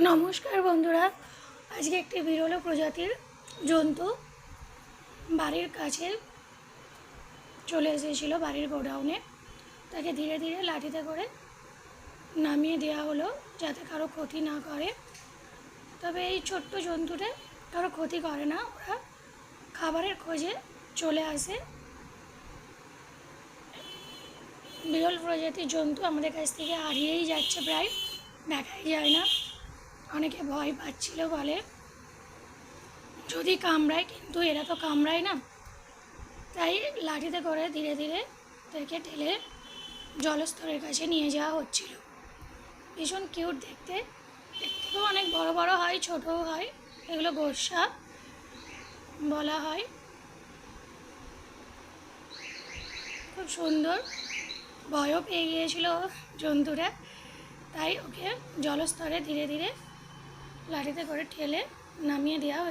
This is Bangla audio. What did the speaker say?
নমস্কার বন্ধুরা, আজকে একটি বিরল প্রজাতির জন্তু বাড়ির কাছে চলে এসেছিল বাড়ির গোডাউনে। তাকে ধীরে ধীরে লাঠিতে করে নামিয়ে দেওয়া হলো যাতে কারো ক্ষতি না করে। তবে এই ছোট্ট জন্তুটা কারো ক্ষতি করে না, ওরা খাবারের খোঁজে চলে আসে। বিরল প্রজাতির জন্তু আমাদের কাছ থেকে হারিয়েই যাচ্ছে, প্রায় দেখাই যায় না। অনেকে ভয় পাচ্ছিল, বলে যদি কামড়ায়, কিন্তু এরা তো কামড়ায় না। তাই লাঠিতে করে ধীরে ধীরে তাকে ঠেলে জলস্তরের কাছে নিয়ে যাওয়া হচ্ছিল। ভীষণ কিউট দেখতে, দেখতেও অনেক বড় বড় হয়, ছোটও হয়। এগুলো গোর্সা বলা হয়। খুব সুন্দর, ভয়ও পেয়ে গিয়েছিল জন্তুরা, তাই ওকে জলস্তরে ধীরে ধীরে লাঠিতে করে ঠেলে নামিয়ে দেওয়া হয়েছে।